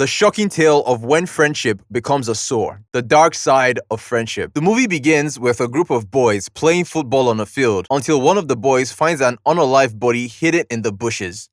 the shocking tale of when friendship becomes a sore, the dark side of friendship. The movie begins with a group of boys playing football on a field until one of the boys finds an unalive body hidden in the bushes.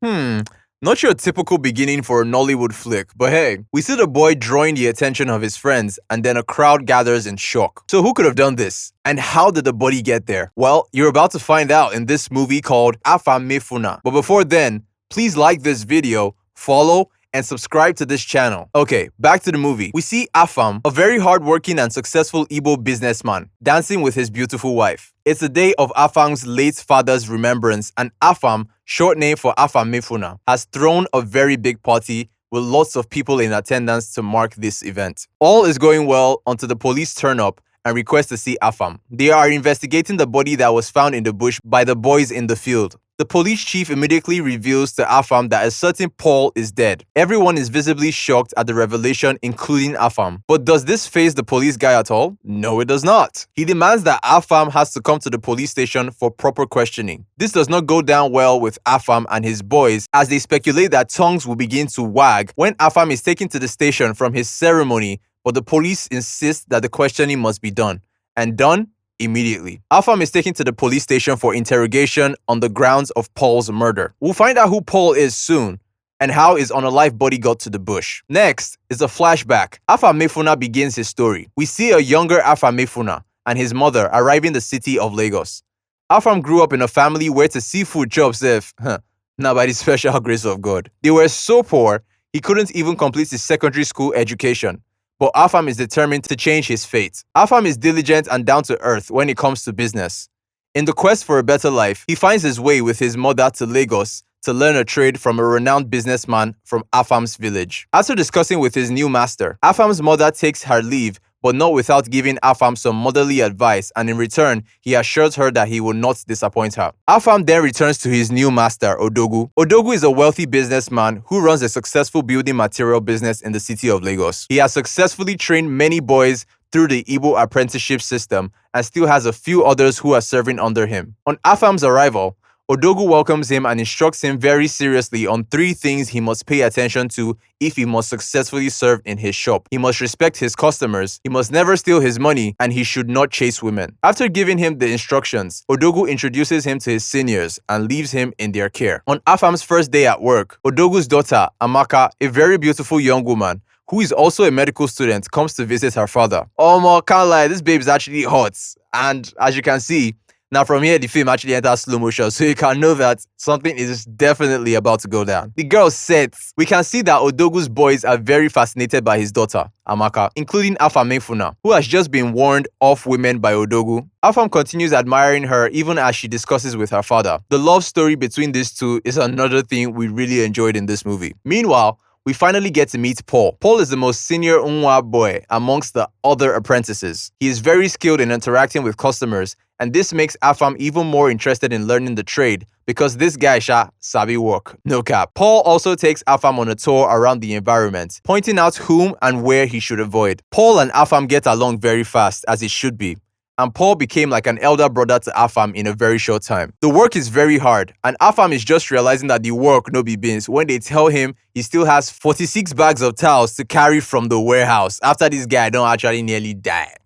Not your typical beginning for a Nollywood flick, but hey, we see the boy drawing the attention of his friends and then a crowd gathers in shock. So who could have done this? And how did the body get there? Well, you're about to find out in this movie called AFAMEFUNA. But before then, please like this video, follow, and subscribe to this channel. Okay, back to the movie. We see Afam, a very hardworking and successful Igbo businessman, dancing with his beautiful wife. It's the day of Afam's late father's remembrance, and Afam, short name for AFAMEFUNA, has thrown a very big party with lots of people in attendance to mark this event. All is going well until the police turn up and request to see Afam. They are investigating the body that was found in the bush by the boys in the field. The police chief immediately reveals to Afam that a certain Paul is dead. Everyone is visibly shocked at the revelation, including Afam. But does this faze the police guy at all? No, it does not. He demands that Afam has to come to the police station for proper questioning. This does not go down well with Afam and his boys, as they speculate that tongues will begin to wag when Afam is taken to the station from his ceremony, but the police insist that the questioning must be done. And done immediately. Afam is taken to the police station for interrogation on the grounds of Paul's murder. We'll find out who Paul is soon and how his unalive body got to the bush. Next is a flashback. AFAMEFUNA begins his story. We see a younger AFAMEFUNA and his mother arriving the city of Lagos. Afam grew up in a family where to see food chops now by the special grace of God. They were so poor, he couldn't even complete his secondary school education. But Afam is determined to change his fate. Afam is diligent and down to earth when it comes to business. In the quest for a better life, he finds his way with his mother to Lagos to learn a trade from a renowned businessman from Afam's village. After discussing with his new master, Afam's mother takes her leave, but not without giving Afam some motherly advice, and in return, he assures her that he will not disappoint her. Afam then returns to his new master, Odogu. Odogu is a wealthy businessman who runs a successful building material business in the city of Lagos. He has successfully trained many boys through the Igbo apprenticeship system and still has a few others who are serving under him. On Afam's arrival, Odogu welcomes him and instructs him very seriously on 3 things he must pay attention to if he must successfully serve in his shop. He must respect his customers, he must never steal his money, and he should not chase women. After giving him the instructions, Odogu introduces him to his seniors and leaves him in their care. On Afam's first day at work, Odogu's daughter, Amaka, a very beautiful young woman, who is also a medical student, comes to visit her father. Oh, can't lie, this babe is actually hot. And as you can see, now from here, the film actually enters slow motion, so you can know that something is definitely about to go down. The girl sets. We can see that Odogu's boys are very fascinated by his daughter, Amaka, including AFAMEFUNA, who has just been warned off women by Odogu. Afam continues admiring her even as she discusses with her father. The love story between these two is another thing we really enjoyed in this movie. Meanwhile, we finally get to meet Paul. Paul is the most senior Unwa boy amongst the other apprentices. He is very skilled in interacting with customers, and this makes Afam even more interested in learning the trade because this guy sabi work. No cap. Paul also takes Afam on a tour around the environment, pointing out whom and where he should avoid. Paul and Afam get along very fast, as it should be, and Paul became like an elder brother to Afam in a very short time. The work is very hard, and Afam is just realizing that the work no be beans when they tell him he still has 46 bags of towels to carry from the warehouse after this guy don't actually nearly die.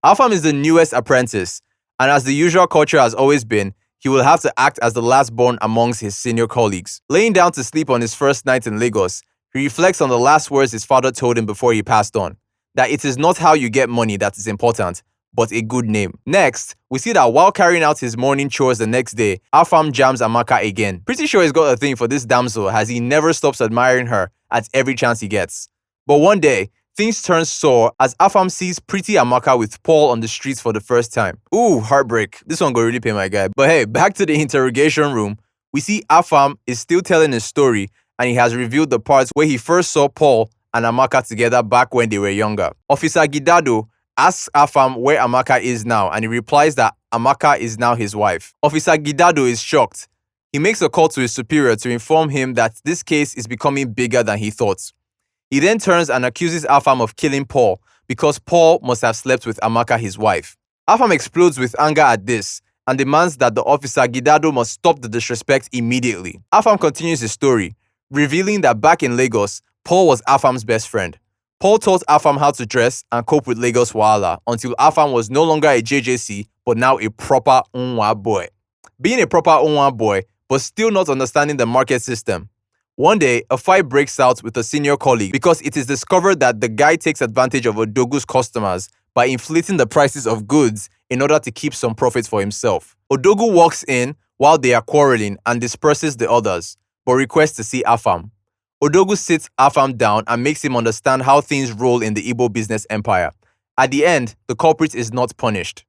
Afam is the newest apprentice, and as the usual culture has always been, he will have to act as the last born amongst his senior colleagues. Laying down to sleep on his first night in Lagos, he reflects on the last words his father told him before he passed on, that it is not how you get money that is important, but a good name. Next, we see that while carrying out his morning chores the next day, Afam jams Amaka again. Pretty sure he's got a thing for this damsel as he never stops admiring her at every chance he gets. But one day, things turn sour as Afam sees pretty Amaka with Paul on the streets for the first time. Ooh, heartbreak. This one go really pay my guy. But hey, back to the interrogation room. We see Afam is still telling his story and he has revealed the parts where he first saw Paul and Amaka together back when they were younger. Officer Gidado asks Afam where Amaka is now and he replies that Amaka is now his wife. Officer Gidado is shocked. He makes a call to his superior to inform him that this case is becoming bigger than he thought. He then turns and accuses Afam of killing Paul because Paul must have slept with Amaka, his wife. Afam explodes with anger at this and demands that the officer Gidado must stop the disrespect immediately. Afam continues his story, revealing that back in Lagos, Paul was Afam's best friend. Paul taught Afam how to dress and cope with Lagos wahala until Afam was no longer a JJC but now a proper Unwa boy. Being a proper Unwa boy but still not understanding the market system. One day, a fight breaks out with a senior colleague because it is discovered that the guy takes advantage of Odogu's customers by inflating the prices of goods in order to keep some profits for himself. Odogu walks in while they are quarreling and disperses the others, but requests to see Afam. Odogu sits Afam down and makes him understand how things roll in the Igbo business empire. At the end, the culprit is not punished.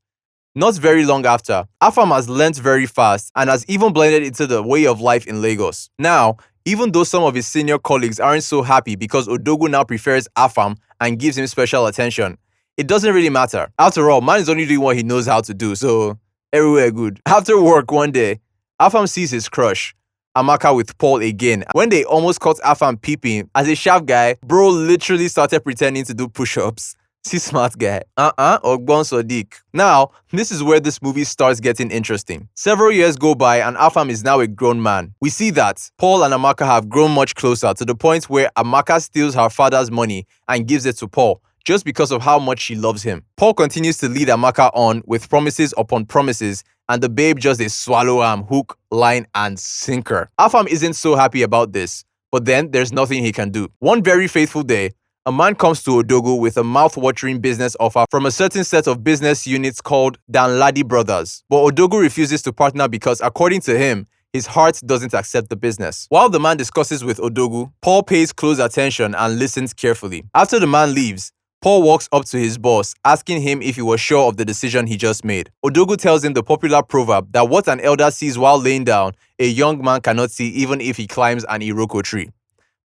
Not very long after, Afam has learnt very fast and has even blended into the way of life in Lagos. Now, even though some of his senior colleagues aren't so happy because Odogu now prefers Afam and gives him special attention, it doesn't really matter. After all, man is only doing what he knows how to do, so everywhere good. After work one day, Afam sees his crush, Amaka, with Paul again. When they almost caught Afam peeping, as a sharp guy, bro literally started pretending to do push-ups. See, smart guy. Ogbon Sodiq. Now, this is where this movie starts getting interesting. Several years go by and Afam is now a grown man. We see that Paul and Amaka have grown much closer to the point where Amaka steals her father's money and gives it to Paul just because of how much she loves him. Paul continues to lead Amaka on with promises upon promises, and the babe just is swallow him hook, line, and sinker. Afam isn't so happy about this, but then there's nothing he can do. One very faithful day, a man comes to Odogu with a mouth-watering business offer from a certain set of business units called Danladi Brothers. But Odogu refuses to partner because, according to him, his heart doesn't accept the business. While the man discusses with Odogu, Paul pays close attention and listens carefully. After the man leaves, Paul walks up to his boss, asking him if he was sure of the decision he just made. Odogu tells him the popular proverb that what an elder sees while laying down, a young man cannot see even if he climbs an Iroko tree.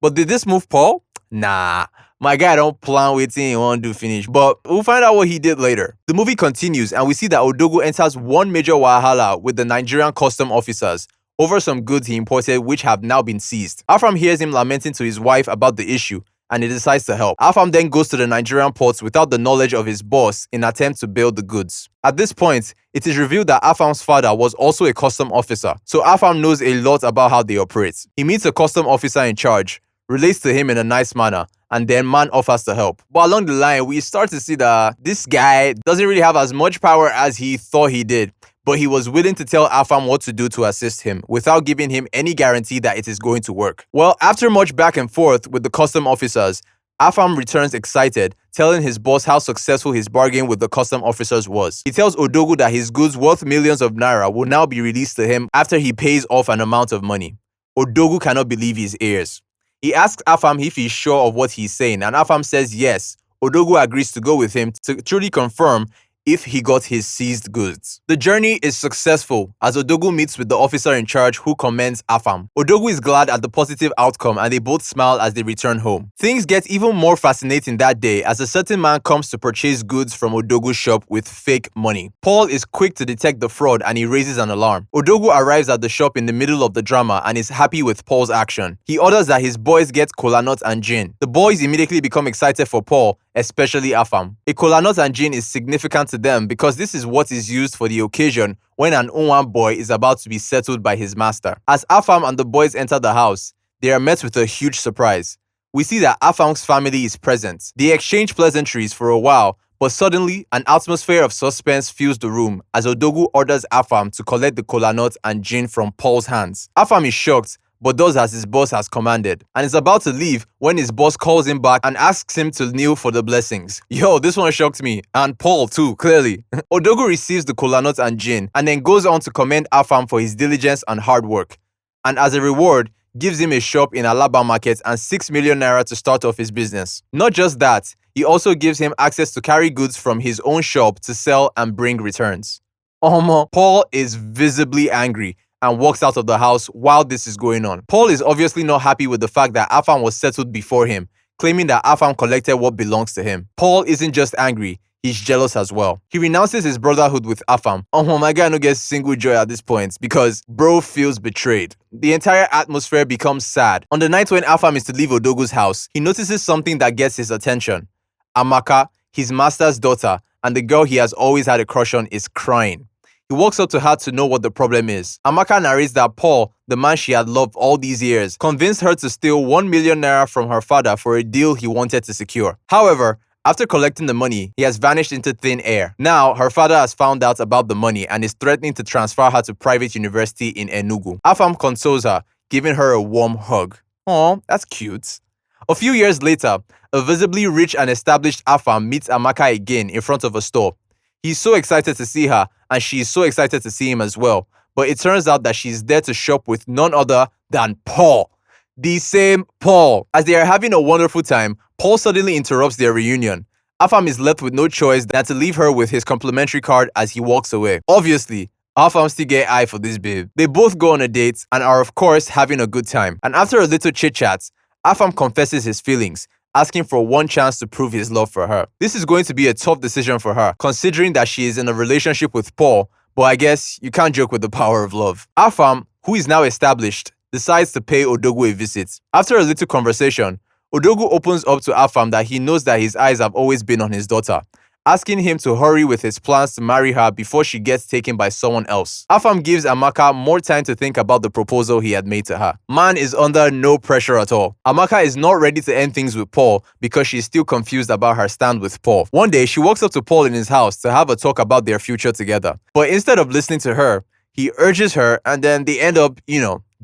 But did this move Paul? Nah, my guy don't plan waiting he won't do finish, but we'll find out what he did later. The movie continues and we see that Odogu enters one major wahala with the Nigerian custom officers over some goods he imported which have now been seized. Afam hears him lamenting to his wife about the issue and he decides to help. Afam then goes to the Nigerian ports without the knowledge of his boss in an attempt to bail the goods. At this point, it is revealed that Afam's father was also a custom officer, so Afam knows a lot about how they operate. He meets a custom officer in charge, relates to him in a nice manner, and then man offers to help. But along the line, we start to see that this guy doesn't really have as much power as he thought he did, but he was willing to tell Afam what to do to assist him without giving him any guarantee that it is going to work. Well, after much back and forth with the custom officers, Afam returns excited, telling his boss how successful his bargain with the custom officers was. He tells Odogu that his goods worth millions of naira will now be released to him after he pays off an amount of money. Odogu cannot believe his ears. He asks Afam if he's sure of what he's saying, and Afam says yes. Odogu agrees to go with him to truly confirm if he got his seized goods. The journey is successful as Odogu meets with the officer in charge who commends Afam. Odogu is glad at the positive outcome and they both smile as they return home. Things get even more fascinating that day as a certain man comes to purchase goods from Odogu's shop with fake money. Paul is quick to detect the fraud and he raises an alarm. Odogu arrives at the shop in the middle of the drama and is happy with Paul's action. He orders that his boys get kola nut and gin. The boys immediately become excited for Paul, especially Afam. A kola nut and gin is significant to them because this is what is used for the occasion when an Unwan boy is about to be settled by his master. As Afam and the boys enter the house, they are met with a huge surprise. We see that Afam's family is present. They exchange pleasantries for a while, but suddenly an atmosphere of suspense fills the room as Odogu orders Afam to collect the kola nut and gin from Paul's hands. Afam is shocked, but does as his boss has commanded, and is about to leave when his boss calls him back and asks him to kneel for the blessings. Yo, this one shocked me, and Paul too, clearly. Odogu receives the kola nut and gin, and then goes on to commend Afam for his diligence and hard work, and as a reward, gives him a shop in Alaba market and 6 million naira to start off his business. Not just that, he also gives him access to carry goods from his own shop to sell and bring returns. Paul is visibly angry and walks out of the house while this is going on. Paul is obviously not happy with the fact that Afam was settled before him, claiming that Afam collected what belongs to him. Paul isn't just angry, he's jealous as well. He renounces his brotherhood with Afam. My guy no gets single joy at this point because bro feels betrayed. The entire atmosphere becomes sad. On the night when Afam is to leave Odogu's house, he notices something that gets his attention. Amaka, his master's daughter, and the girl he has always had a crush on is crying. He walks up to her to know what the problem is. Amaka narrates that Paul, the man she had loved all these years, convinced her to steal 1 million naira from her father for a deal he wanted to secure. However, after collecting the money, he has vanished into thin air. Now, her father has found out about the money and is threatening to transfer her to private university in Enugu. Afam consoles her, giving her a warm hug. Aw, that's cute. A few years later, a visibly rich and established Afam meets Amaka again in front of a store. He's so excited to see her, and she is so excited to see him as well. But it turns out that she's there to shop with none other than Paul. The same Paul. As they are having a wonderful time, Paul suddenly interrupts their reunion. Afam is left with no choice than to leave her with his complimentary card as he walks away. Obviously, Afam still get eye for this babe. They both go on a date and are of course having a good time. And after a little chit-chat, Afam confesses his feelings, asking for one chance to prove his love for her. This is going to be a tough decision for her, considering that she is in a relationship with Paul, but I guess you can't joke with the power of love. Afam, who is now established, decides to pay Odogwu a visit. After a little conversation, Odogwu opens up to Afam that he knows that his eyes have always been on his daughter, asking him to hurry with his plans to marry her before she gets taken by someone else. Afam gives Amaka more time to think about the proposal he had made to her. Man is under no pressure at all. Amaka is not ready to end things with Paul because she's still confused about her stand with Paul. One day, she walks up to Paul in his house to have a talk about their future together. But instead of listening to her, he urges her and then they end up,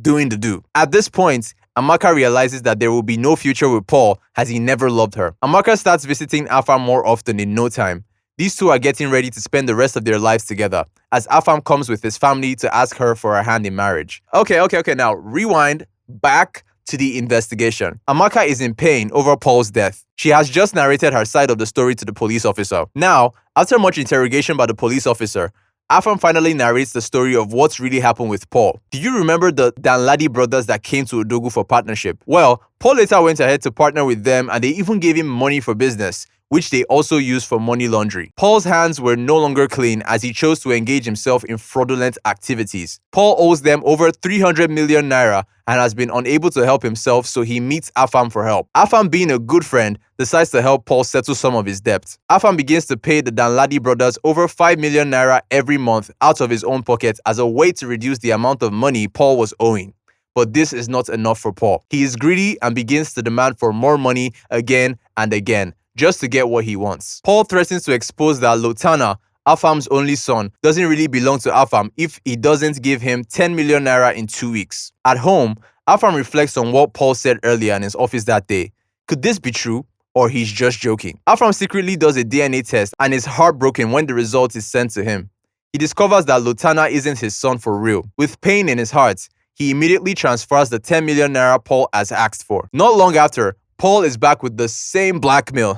doing the do. At this point, Amaka realizes that there will be no future with Paul as he never loved her. Amaka starts visiting Afam more often in no time. These two are getting ready to spend the rest of their lives together as Afam comes with his family to ask her for her hand in marriage. Okay, now rewind back to the investigation. Amaka is in pain over Paul's death. She has just narrated her side of the story to the police officer. Now, after much interrogation by the police officer, Afam finally narrates the story of what's really happened with Paul. Do you remember the Danladi brothers that came to Odogwu for partnership? Well, Paul later went ahead to partner with them and they even gave him money for business, which they also used for money laundering. Paul's hands were no longer clean as he chose to engage himself in fraudulent activities. Paul owes them over 300 million naira and has been unable to help himself, so he meets Afam for help. Afam, being a good friend, decides to help Paul settle some of his debt. Afam begins to pay the Danladi brothers over 5 million naira every month out of his own pocket as a way to reduce the amount of money Paul was owing. But this is not enough for Paul. He is greedy and begins to demand for more money again and again, just to get what he wants. Paul threatens to expose that Lotana, Afam's only son, doesn't really belong to Afam if he doesn't give him 10 million naira in 2 weeks. At home, Afam reflects on what Paul said earlier in his office that day. Could this be true? Or he's just joking? Afam secretly does a DNA test and is heartbroken when the result is sent to him. He discovers that Lotana isn't his son for real. With pain in his heart, he immediately transfers the 10 million naira Paul has asked for. Not long after, Paul is back with the same blackmail.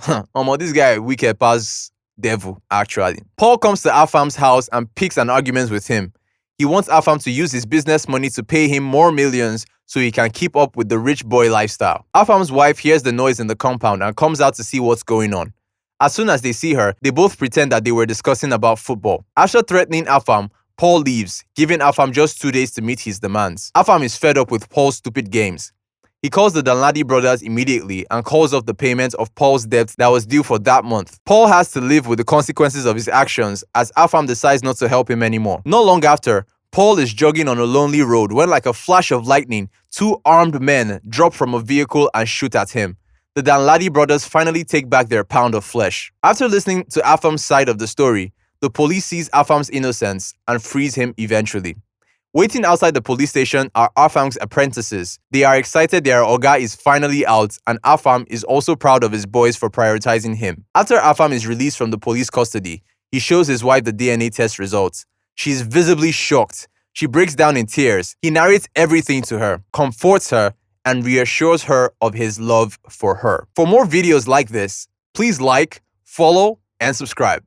This guy wicked pass devil, actually. Paul comes to Afam's house and picks an argument with him. He wants Afam to use his business money to pay him more millions so he can keep up with the rich boy lifestyle. Afam's wife hears the noise in the compound and comes out to see what's going on. As soon as they see her, they both pretend that they were discussing about football. After threatening Afam, Paul leaves, giving Afam just 2 days to meet his demands. Afam is fed up with Paul's stupid games. He calls the Danladi brothers immediately and calls off the payment of Paul's debt that was due for that month. Paul has to live with the consequences of his actions as Afam decides not to help him anymore. Not long after, Paul is jogging on a lonely road when, like a flash of lightning, 2 armed men drop from a vehicle and shoot at him. The Danladi brothers finally take back their pound of flesh. After listening to Afam's side of the story, the police sees Afam's innocence and frees him eventually. Waiting outside the police station are Afam's apprentices. They are excited their Oga is finally out, and Afam is also proud of his boys for prioritizing him. After Afam is released from the police custody, he shows his wife the DNA test results. She is visibly shocked. She breaks down in tears. He narrates everything to her, comforts her, and reassures her of his love for her. For more videos like this, please like, follow, and subscribe.